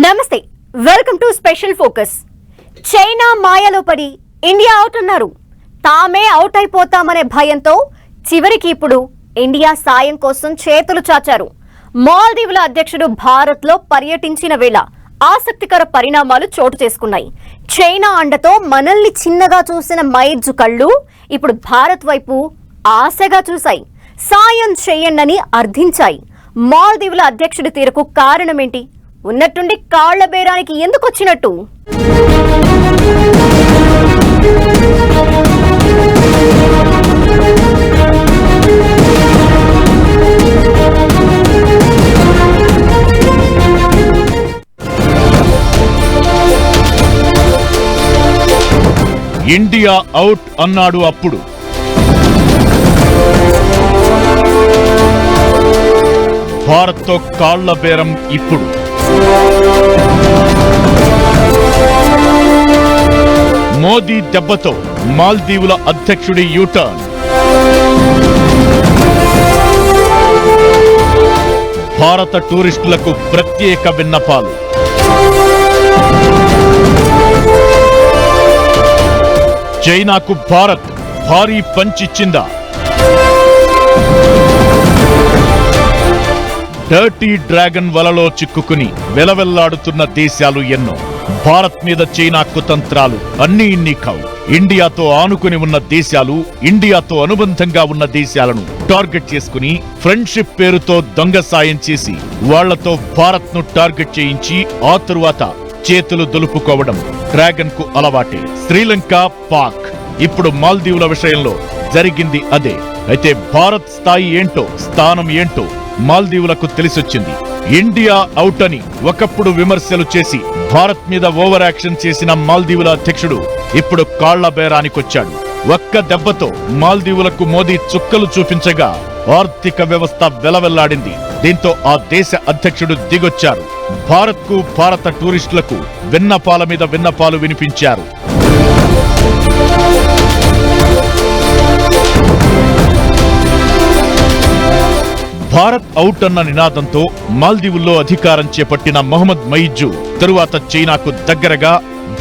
నమస్తే, welcome to special focus. China మాయలో పడి ఇండియా అవుట్ అన్నారు. తామే అవుట్ అయిపోతామనే భయంతో చివరికి ఇప్పుడు ఇండియా సాయం కోసం చేతులు చాచారు. మాల్దీవుల అధ్యక్షుడు భారత్ లో పర్యటించిన వేళ ఆసక్తికర పరిణామాలు చోటు చేసుకున్నాయి. చైనా అండతో మనల్ని చిన్నగా చూసిన మైర్జు కళ్ళు ఇప్పుడు భారత్ వైపు ఆశగా చూశాయి. సాయం చేయండని అర్థించాయి. మాల్దీవుల అధ్యక్షుడి తీరుకు కారణమేంటి? ఉన్నట్టుండి కాళ్ల బేరానికి ఎందుకు వచ్చినట్టు? ఇండియా అవుట్ అన్నాడు అప్పుడు. భారత్తో కాళ్ల బేరం ఇప్పుడు. మోదీ దెబ్బతో మాల్దీవుల అధ్యక్షుడి యూటర్న్. భారత టూరిస్టులకు ప్రత్యేక విన్నపాలు. చైనాకు భారత్ భారీ పంచిచ్చిందా? డర్టీ డ్రాగన్ వలలో చిక్కుకుని వెలవెల్లాడుతున్న దేశాలు ఎన్నో. భారత్ మీద చైనా కుతంత్రాలు అన్నీ ఇన్ని కావు. ఇండియాతో ఆనుకుని ఉన్న దేశాలు, ఇండియాతో అనుబంధంగా ఉన్న దేశాలను టార్గెట్ చేసుకుని ఫ్రెండ్షిప్ పేరుతో దొంగ సాయం చేసి వాళ్లతో భారత్ ను టార్గెట్ చేయించి ఆ తరువాత చేతులు దులుపుకోవడం డ్రాగన్ కు అలవాటే. శ్రీలంక, పాక్, ఇప్పుడు మాల్దీవుల విషయంలో జరిగింది అదే. అయితే భారత్ స్థాయి ఏంటో, స్థానం ఏంటో మాల్దీవులకు తెలిసొచ్చింది. ఇండియా అవుట్ అని ఒకప్పుడు విమర్శలు చేసి భారత్ మీద ఓవర్ యాక్షన్ చేసిన మాల్దీవుల అధ్యక్షుడు ఇప్పుడు కాళ్ల బేరానికొచ్చాడు. ఒక్క దెబ్బతో మాల్దీవులకు మోదీ చుక్కలు చూపించగా ఆర్థిక వ్యవస్థ వెలవెల్లాడింది. దీంతో ఆ దేశ అధ్యక్షుడు దిగొచ్చారు. భారత్ కు, భారత టూరిస్టులకు విన్నపాల మీద విన్నపాలు వినిపించారు. భారత్ అవుట్ అన్న నినాదంతో మాల్దీవుల్లో అధికారం చేపట్టిన మొహమ్మద్ మైర్జు తరువాత చైనాకు దగ్గరగా,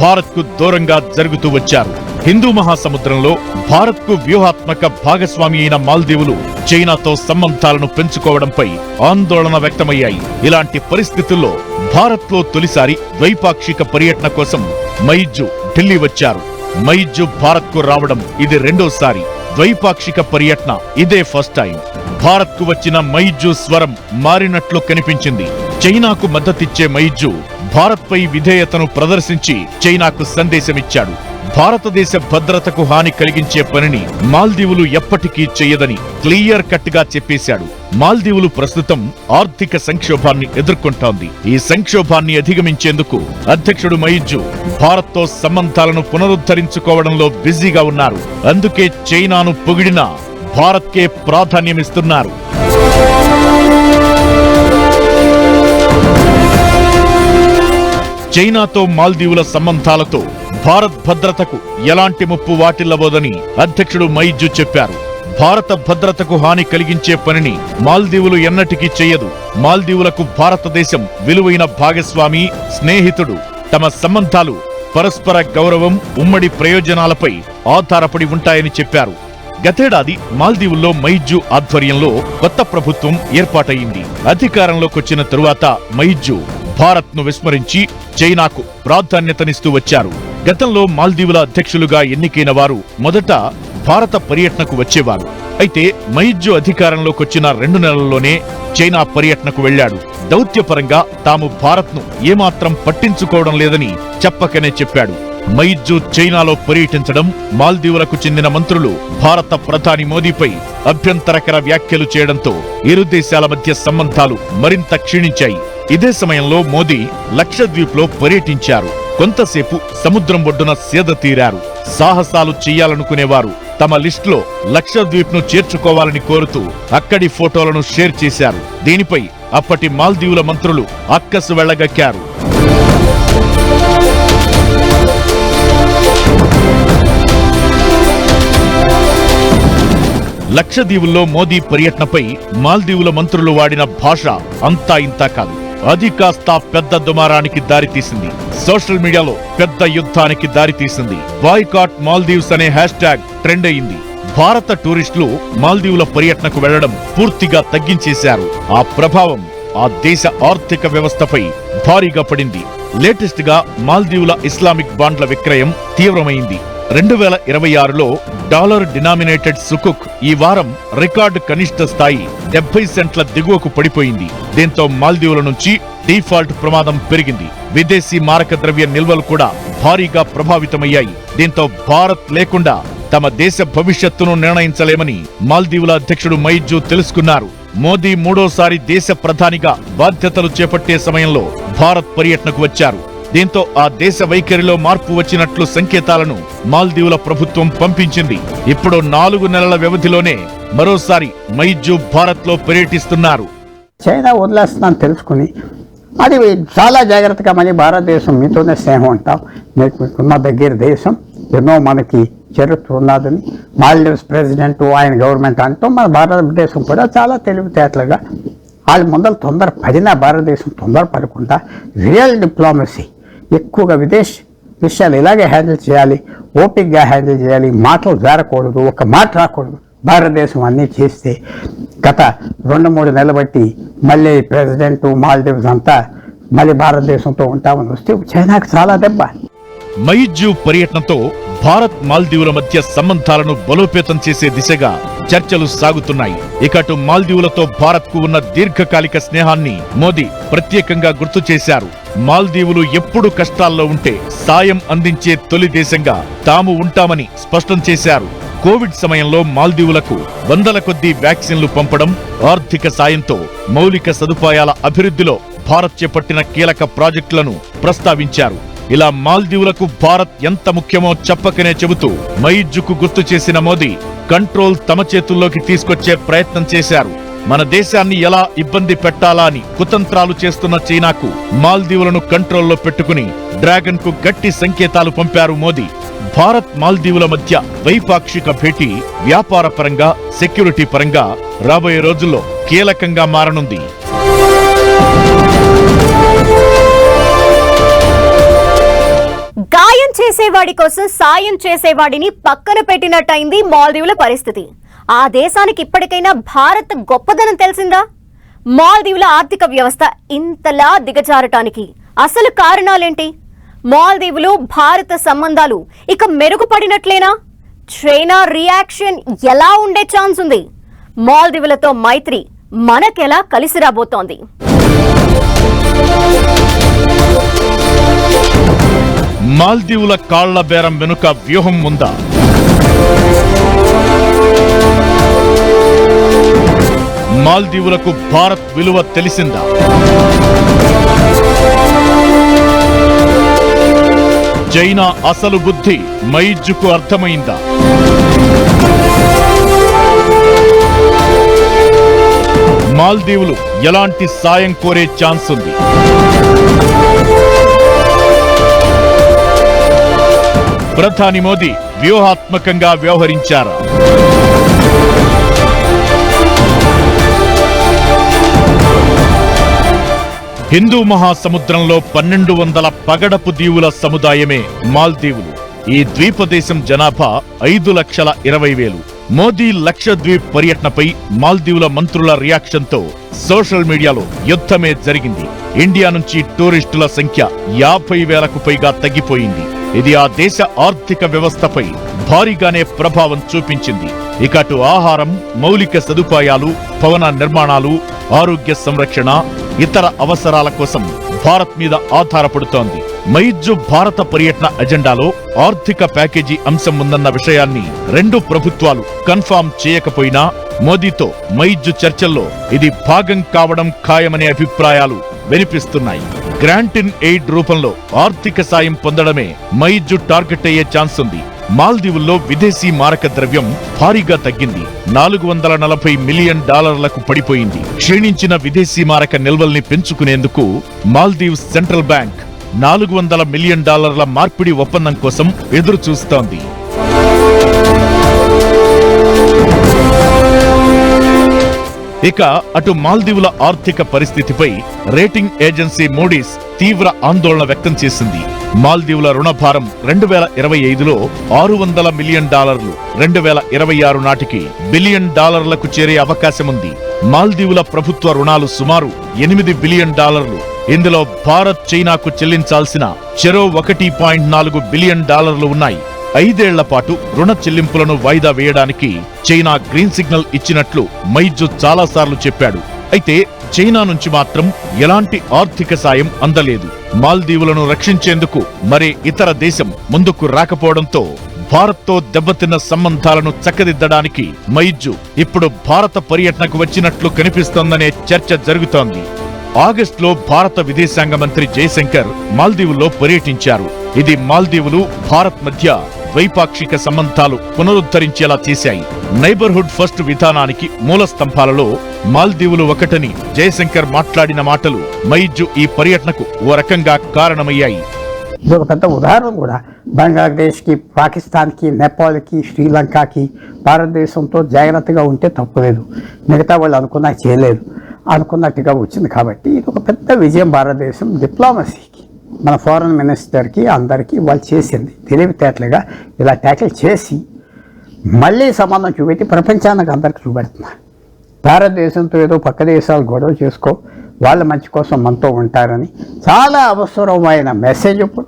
భారత్ కు దూరంగా జరుగుతూ వచ్చారు. హిందూ మహాసముద్రంలో భారత్ కు వ్యూహాత్మక భాగస్వామి అయిన మాల్దీవులు చైనాతో సంబంధాలను పెంచుకోవడంపై ఆందోళన వ్యక్తమయ్యాయి. ఇలాంటి పరిస్థితుల్లో భారత్ లో తొలిసారి ద్వైపాక్షిక పర్యటన కోసం మైర్జు ఢిల్లీ వచ్చారు. మైర్జు భారత్ కు రావడం ఇది రెండోసారి. ద్వైపాక్షిక పర్యటన ఇదే ఫస్ట్ టైం. భారత్ కు వచ్చిన మైర్జు స్వరం మారినట్లు కనిపించింది. చైనాకు మద్దతిచ్చే మైర్జు భారత్ పై విధేయతను ప్రదర్శించి చైనాకు సందేశమిచ్చాడు. భారతదేశ భద్రతకు హాని కలిగించే పనిని మాల్దీవులు ఎప్పటికీ చెయ్యదని క్లియర్ కట్ గా చెప్పేశాడు. మాల్దీవులు ప్రస్తుతం ఆర్థిక సంక్షోభాన్ని ఎదుర్కొంటోంది. ఈ సంక్షోభాన్ని అధిగమించేందుకు అధ్యక్షుడు మైర్జు భారత్తో సంబంధాలను పునరుద్ధరించుకోవడంలో బిజీగా ఉన్నారు. అందుకే చైనాను పొగిడినా భారత్కే ప్రాధాన్యమిస్తున్నారు. చైనాతో మాల్దీవుల సంబంధాలతో భారత్ భద్రతకు ఎలాంటి ముప్పు వాటిల్లబోదని అధ్యక్షుడు మైర్జు చెప్పారు. భారత భద్రతకు హాని కలిగించే పనిని మాల్దీవులు ఎన్నటికీ చెయ్యదు. మాల్దీవులకు భారతదేశం విలువైన భాగస్వామి, స్నేహితుడు. తమ సంబంధాలు పరస్పర గౌరవం, ఉమ్మడి ప్రయోజనాలపై ఆధారపడి ఉంటాయని చెప్పారు. గతేడాది మాల్దీవుల్లో మైర్జు ఆధ్వర్యంలో కొత్త ప్రభుత్వం ఏర్పాటయింది. అధికారంలోకొచ్చిన తరువాత మైర్జు భారత్ ను విస్మరించి చైనాకు ప్రాధాన్యతనిస్తూ వచ్చారు. గతంలో మాల్దీవుల అధ్యక్షులుగా ఎన్నికైన వారు మొదట భారత పర్యటనకు వచ్చేవారు. అయితే మైర్జు అధికారంలోకొచ్చిన 2 నెలల్లోనే చైనా పర్యటనకు వెళ్లాడు. దౌత్యపరంగా తాము భారత్ ను ఏమాత్రం పట్టించుకోవడం లేదని చెప్పకనే చెప్పాడు. మైర్జు చైనాలో పర్యటించడం, మాల్దీవులకు చెందిన మంత్రులు భారత ప్రధాని మోదీపై అభ్యంతరకర వ్యాఖ్యలు చేయడంతో ఇరు దేశాల మధ్య సంబంధాలు మరింత క్షీణించాయి. ఇదే సమయంలో మోదీ లక్షద్వీప్ లో పర్యటించారు. కొంతసేపు సముద్రం ఒడ్డున సేద తీరారు. సాహసాలు చెయ్యాలనుకునేవారు తమ లిస్టులో లక్షద్వీప్ ను చేర్చుకోవాలని కోరుతూ అక్కడి ఫోటోలను షేర్ చేశారు. దీనిపై అప్పటి మాల్దీవుల మంత్రులు అక్కసు వెళ్లగక్కారు. లక్షద్వీపుల్లో మోదీ పర్యటనపై మాల్దీవుల మంత్రులు వాడిన భాష అంతా ఇంతా కాదు. అది కాస్త పెద్ద దుమారానికి దారితీసింది. సోషల్ మీడియాలో పెద్ద యుద్ధానికి దారితీసింది. బాయ్కాట్ మాల్దీవ్స్ అనే హ్యాష్ ట్యాగ్ ట్రెండ్ అయింది. భారత టూరిస్టులు మాల్దీవుల పర్యటనకు వెళ్లడం పూర్తిగా తగ్గించేశారు. ఆ ప్రభావం ఆ దేశ ఆర్థిక వ్యవస్థపై భారీగా పడింది. లేటెస్ట్ గా మాల్దీవుల ఇస్లామిక్ బాండ్ల విక్రయం తీవ్రమైంది. 2026లో డాలర్ డినామినేటెడ్ సుకుక్ ఈ వారం రికార్డు కనిష్ట స్థాయి 70 సెంట్ల దిగువకు పడిపోయింది. దీంతో మాల్దీవుల నుంచి డిఫాల్ట్ ప్రమాదం పెరిగింది. విదేశీ మారక ద్రవ్య నిల్వలు కూడా భారీగా ప్రభావితమయ్యాయి. దీంతో భారత్ లేకుండా తమ దేశ భవిష్యత్తును నిర్ణయించలేమని మాల్దీవుల అధ్యక్షుడు మైజు తెలుసుకున్నారు. మోదీ మూడోసారి దేశ ప్రధానిగా బాధ్యతలు చేపట్టే సమయంలో భారత్ పర్యటనకు వచ్చారు. దీంతో ఆ దేశ వైఖరిలో మార్పు వచ్చినట్లు సంకేతాలను మాల్దీవుల ప్రభుత్వం పంపించింది. ఇప్పుడు 4 నెలల వ్యవధిలోనే మరోసారి మైజు భారత్ లో పర్యటిస్తున్నారు. చైనా వదిలేస్తుందని తెలుసుకుని అది చాలా జాగ్రత్తగా మళ్ళీ భారతదేశం మీతోనే స్నేహం ఉంటాం, మీకున్న దగ్గర దేశం, ఎన్నో మనకి చరిత్ర ఉన్నదని మాల్దీవ్స్ ప్రెసిడెంట్ ఆయన గవర్నమెంట్ అంటూ మన భారతదేశం కూడా చాలా తెలివితేటలుగా వాళ్ళు ముందర తొందరపడినా భారతదేశం తొందరపడకుండా రియల్ డిప్లొమసీ ఎక్కువగా విదేశీ విషయాలు ఇలాగే హ్యాండిల్ చేయాలి, ఓపిక్గా హ్యాండిల్ చేయాలి, మాటలు జారకూడదు, ఒక మాట రాకూడదు. భారతదేశం అన్నీ చేస్తే గత 2-3 నెలలు బట్టి మళ్ళీ ప్రెసిడెంట్ మాల్దీవ్స్ అంతా మళ్ళీ భారతదేశంతో ఉంటామని వస్తే చైనాకు చాలా దెబ్బ. మైజు పర్యటనతో భారత్ మాల్దీవుల మధ్య సంబంధాలను బలోపేతం చేసే దిశగా చర్చలు సాగుతున్నాయి. ఇకటు మాల్దీవులతో భారత్ కు ఉన్న దీర్ఘకాలిక స్నేహాన్ని మోదీ ప్రత్యేకంగా గుర్తు చేశారు. మాల్దీవులు ఎప్పుడు కష్టాల్లో ఉంటే సాయం అందించే తొలి దేశంగా తాము ఉంటామని స్పష్టం చేశారు. కోవిడ్ సమయంలో మాల్దీవులకు వందల కొద్దీ వ్యాక్సిన్లు పంపడం, ఆర్థిక సాయంతో మౌలిక సదుపాయాల అభివృద్ధిలో భారత్ చేపట్టిన కీలక ప్రాజెక్టులను ప్రస్తావించారు. ఇలా మాల్దీవులకు భారత్ ఎంత ముఖ్యమో చెప్పకనే చెబుతూ మైజుకు గుర్తు చేసిన మోదీ కంట్రోల్ తమ చేతుల్లోకి తీసుకొచ్చే ప్రయత్నం చేశారు. మన దేశాన్ని ఎలా ఇబ్బంది పెట్టాలా అని కుతంత్రాలు చేస్తున్న చైనాకు మాల్దీవులను కంట్రోల్లో పెట్టుకుని డ్రాగన్ కు గట్టి సంకేతాలు పంపారు మోదీ. భారత్ మాల్దీవుల మధ్య ద్వైపాక్షిక భేటీ వ్యాపార పరంగా, సెక్యూరిటీ పరంగా రాబోయే రోజుల్లో కీలకంగా మారనుంది. గాయం చేసేవాడి కోసం సాయం చేసేవాడిని పక్కన పెట్టినట్టయింది మాల్దీవుల పరిస్థితి. ఆ దేశానికి ఇప్పటికైనా భారత్ గొప్పదనం తెలిసిందా? మాల్దీవుల ఆర్థిక వ్యవస్థ ఇంతలా దిగజారటానికి అసలు కారణాలేంటి? మాల్దీవులు భారత సంబంధాలు ఇక మెరుగుపడినట్లేనా? చైనా రియాక్షన్ ఎలా ఉండే ఛాన్స్ ఉంది? మాల్దీవులతో మైత్రి మనకెలా కలిసి రాబోతోంది? మాల్దీవుల కాళ్ల బేరం వెనుక వ్యూహం ఉందా? మాల్దీవులకు భారత్ విలువ తెలిసిందా? చైనా అసలు బుద్ధి మైజుకు అర్థమైందా? మాల్దీవులు ఎలాంటి సాయం కోరే ఛాన్స్ ఉంది? ప్రధాని మోదీ వ్యూహాత్మకంగా వ్యవహరించారా? హిందూ మహాసముద్రంలో 1200 పగడపు దీవుల సముదాయమే మాల్దీవులు. ఈ ద్వీపదేశం జనాభా 5,20,000. మోదీ లక్షద్వీప్ పర్యటనపై మాల్దీవుల మంత్రుల రియాక్షన్ తో సోషల్ మీడియాలో యుద్ధమే జరిగింది. ఇండియా నుంచి టూరిస్టుల సంఖ్య 50,000కు పైగా తగ్గిపోయింది. ఇది ఆ దేశ ఆర్థిక వ్యవస్థపై భారీగానే ప్రభావం చూపించింది. ఇకటు ఆహారం, మౌలిక సదుపాయాలు, భవన నిర్మాణాలు, ఆరోగ్య సంరక్షణ, ఇతర అవసరాల కోసం భారత్ మీద ఆధారపడుతోంది. మైజు భారత పర్యటన ఎజెండాలో ఆర్థిక ప్యాకేజీ అంశం ఉందన్న విషయాన్ని రెండు ప్రభుత్వాలు కన్ఫర్మ్ చేయకపోయినా మోదీతో మైజు చర్చల్లో ఇది భాగం కావడం ఖాయమనే అభిప్రాయాలు వినిపిస్తున్నాయి. గ్రాంట్ ఇన్ ఎయిడ్ రూపంలో ఆర్థిక సాయం పొందడమే మైజు టార్గెట్ అయ్యే ఛాన్స్ ఉంది. మాల్దీవుల్లో విదేశీ మారక ద్రవ్యం భారీగా తగ్గింది. $440 మిలియన్ పడిపోయింది. క్షీణించిన విదేశీ మారక నిల్వల్ని పెంచుకునేందుకు మాల్దీవ్స్ సెంట్రల్ బ్యాంక్ $400 మిలియన్ మార్పిడి ఒప్పందం కోసం ఎదురు చూస్తోంది. ఇక అటు మాల్దీవుల ఆర్థిక పరిస్థితిపై రేటింగ్ ఏజెన్సీ మూడీస్ తీవ్ర ఆందోళన వ్యక్తం చేసింది. మాల్దీవుల రుణభారం 2025లో $600 మిలియన్, 2026 నాటికి $1 బిలియన్ చేరే అవకాశముంది. మాల్దీవుల ప్రభుత్వ రుణాలు సుమారు $8 బిలియన్. ఇందులో భారత్ చైనాకు చెల్లించాల్సిన చెరో $1.4 బిలియన్ ఉన్నాయి. 5 ఏళ్ల పాటు రుణ చెల్లింపులను వాయిదా వేయడానికి చైనా గ్రీన్ సిగ్నల్ ఇచ్చినట్లు మైజు చాలాసార్లు చెప్పాడు. అయితే చైనా నుంచి మాత్రం ఎలాంటి ఆర్థిక సాయం అందలేదు. మాల్దీవులను రక్షించేందుకు మరే ఇతర దేశం ముందుకు రాకపోవడంతో భారత్తో దెబ్బతిన్న సంబంధాలను చక్కదిద్దడానికి మైజు ఇప్పుడు భారత పర్యటనకు వచ్చినట్లు కనిపిస్తోందనే చర్చ జరుగుతోంది. ఆగస్టులో భారత విదేశాంగ మంత్రి జయశంకర్ మాల్దీవుల్లో పర్యటించారు. ఇది మాల్దీవులు భారత్ మధ్య ద్వైపాక్షిక సంబంధాలు పునరుద్ధరించేలా చేశాయి. నైబర్హుడ్ ఫస్ట్ విధానానికి మూల స్తంభాలలో మాల్దీవులు ఒకటని జయశంకర్ మాట్లాడిన మాటలు మైజు ఈ పర్యటనకు ఓ రకంగా కారణమయ్యాయి. ఇది ఒక పెద్ద ఉదాహరణ కూడా. బంగ్లాదేశ్కి, పాకిస్తాన్కి, నేపాల్కి, శ్రీలంకకి భారతదేశంతో జాగ్రత్తగా ఉంటే తప్పులేదు. మిగతా వాళ్ళు అనుకున్నా చేయలేదు, అనుకున్నట్టుగా వచ్చింది. కాబట్టి ఇది ఒక పెద్ద విజయం భారతదేశం డిప్లొమసీకి, మన ఫారెన్ మినిస్టర్కి, అందరికీ వాళ్ళు చేసింది. తెలివితేటలుగా ఇలా ట్యాకిల్ చేసి మళ్ళీ సంబంధం చూపెట్టి ప్రపంచానికి అందరికి చూపెడుతున్నారు. భారతదేశంతో ఏదో పక్క దేశాలు గొడవ చేసుకో, వాళ్ళ మంచి కోసం మనతో ఉంటారని చాలా అవసరమైన మెసేజ్. ఇప్పుడు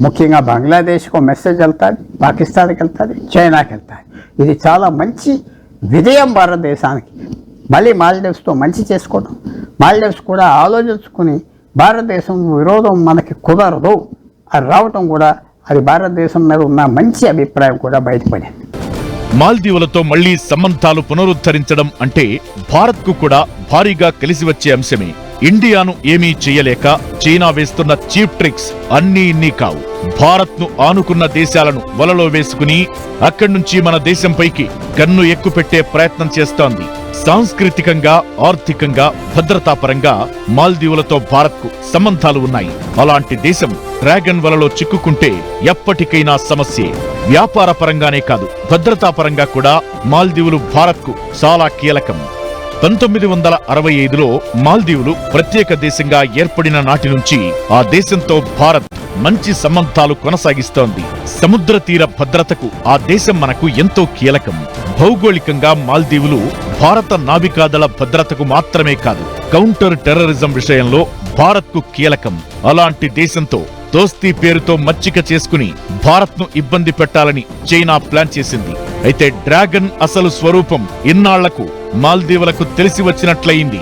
ముఖ్యంగా బంగ్లాదేశ్కు మెసేజ్ వెళ్తుంది, పాకిస్తాన్కి వెళ్తుంది, చైనాకి వెళ్తుంది. ఇది చాలా మంచి విజయం భారతదేశానికి. మళ్ళీ మాల్దీవ్స్తో మంచి చేసుకోవడం, మాల్దీవ్స్ కూడా ఆలోచించుకుని భారతదేశం విరోధం మనకి కుదరదు అని రావటం కూడా, అది భారతదేశం మీద ఉన్న మంచి అభిప్రాయం కూడా బయటపడింది. మాల్దీవులతో మళ్లీ సంబంధాలు పునరుద్ధరించడం అంటే భారత్కు కూడా భారీగా కలిసి వచ్చే అంశమే. ఇండియాను ఏమీ చెయ్యలేక చైనా వేస్తున్న చీప్ ట్రిక్స్ అన్నీ ఇన్ని కావు. భారత్ను ఆనుకున్న దేశాలను వలలో వేసుకుని అక్కడి నుంచి మన దేశంపైకి కన్ను ఎక్కుపెట్టే ప్రయత్నం చేస్తోంది. సాంస్కృతికంగా, ఆర్థికంగా, భద్రతాపరంగా మాల్దీవులతో భారత్కు సంబంధాలు ఉన్నాయి. అలాంటి దేశం డ్రాగన్ వలలో చిక్కుకుంటే ఎప్పటికైనా సమస్యే. వ్యాపార పరంగానే కాదు, భద్రతాపరంగా కూడా మాల్దీవులు భారత్కు చాలా కీలకం. 1965లో మాల్దీవులు ప్రత్యేక దేశంగా ఏర్పడిన నాటి నుంచి ఆ దేశంతో భారత్ మంచి సంబంధాలు కొనసాగిస్తోంది. సముద్ర తీర భద్రతకు ఆ దేశం మనకు ఎంతో కీలకం. భౌగోళికంగా మాల్దీవులు భారత నావికాదళ భద్రతకు మాత్రమే కాదు, కౌంటర్ టెర్రరిజం విషయంలో భారత్కు కీలకం. అలాంటి దేశంతో దోస్తీ పేరుతో మచ్చిక చేసుకుని భారత్ను ఇబ్బంది పెట్టాలని చైనా ప్లాన్ చేసింది. అయితే డ్రాగన్ అసలు స్వరూపం ఇన్నాళ్లకు మాల్దీవులకు తెలిసి వచ్చినట్లయింది.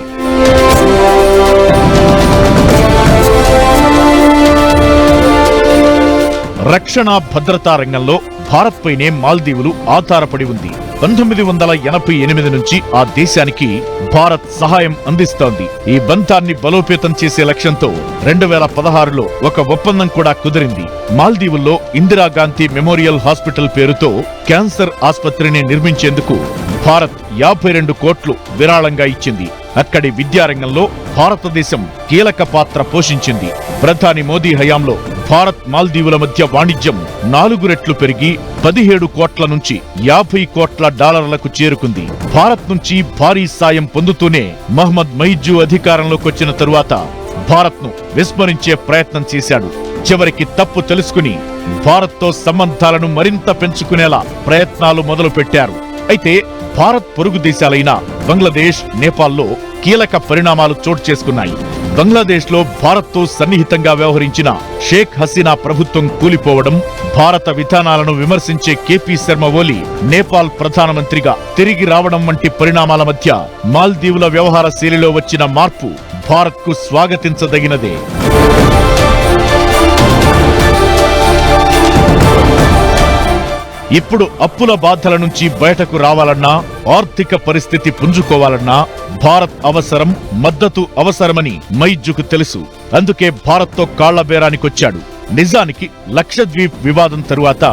రక్షణ భద్రతా రంగంలో భారత్ పైనే మాల్దీవులు ఆధారపడి ఉంది. 1988 నుంచి ఆ దేశానికి భారత్ సహాయం అందిస్తోంది. ఈ బంధాన్ని బలోపేతం చేసే లక్ష్యంతో 2016లో ఒక ఒప్పందం కూడా కుదిరింది. మాల్దీవుల్లో ఇందిరాగాంధీ మెమోరియల్ హాస్పిటల్ పేరుతో క్యాన్సర్ ఆస్పత్రిని నిర్మించేందుకు భారత్ 52 కోట్లు విరాళంగా ఇచ్చింది. అక్కడి విద్యారంగంలో భారతదేశం కీలక పాత్ర పోషించింది. ప్రధాని మోదీ హయాంలో భారత్ మాల్దీవుల మధ్య వాణిజ్యం 4 రెట్లు పెరిగి 17 కోట్ల నుంచి $50 కోట్ల చేరుకుంది. భారత్ నుంచి భారీ సాయం పొందుతూనే మహ్మద్ మైజు అధికారంలోకొచ్చిన తరువాత భారత్ను విస్మరించే ప్రయత్నం చేశాడు. చివరికి తప్పు తెలుసుకుని భారత్తో సంబంధాలను మరింత పెంచుకునేలా ప్రయత్నాలు మొదలుపెట్టారు. అయితే భారత్ పొరుగు దేశాలైన బంగ్లాదేశ్, నేపాల్లో కీలక పరిణామాలు చోటు చేసుకున్నాయి. బంగ్లాదేశ్లో భారత్తో సన్నిహితంగా వ్యవహరించిన షేక్ హసీనా ప్రభుత్వం కూలిపోవడం, భారత విధానాలను విమర్శించే కేపీ శర్మ ఓలీ నేపాల్ ప్రధానమంత్రిగా తిరిగి రావడం వంటి పరిణామాల మధ్య మాల్దీవుల వ్యవహార శైలిలో వచ్చిన మార్పు భారత్కు స్వాగతించదగినదే. ఇప్పుడు అప్పుల బాధల నుంచి బయటకు రావాలన్నా, ఆర్థిక పరిస్థితి పుంజుకోవాలన్నా భారత్ అవసరం, మద్దతు అవసరమని మైజుకు తెలుసు. అందుకే భారత్తో కాళ్లబేరానికొచ్చాడు. నిజానికి లక్షద్వీప్ వివాదం తరువాత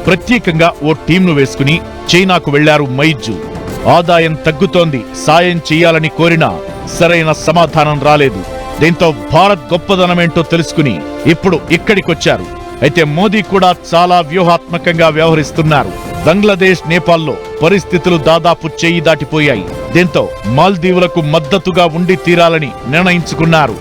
ప్రత్యేకంగా ఓ టీంను వేసుకుని చైనాకు వెళ్లారు మైజు. ఆదాయం తగ్గుతోంది, సాయం చెయ్యాలని కోరినా సరైన సమాధానం రాలేదు. దీంతో భారత్ గొప్పదనమేంటో తెలుసుకుని ఇప్పుడు ఇక్కడికొచ్చారు. అయితే మోదీ కూడా చాలా వ్యూహాత్మకంగా వ్యవహరిస్తున్నారు. బంగ్లాదేశ్, నేపాల్లో పరిస్థితులు దాదాపు చేయి దాటిపోయాయి. దీంతో మాల్దీవులకు మద్దతుగా ఉండి తీరాలని నిర్ణయించుకున్నారు.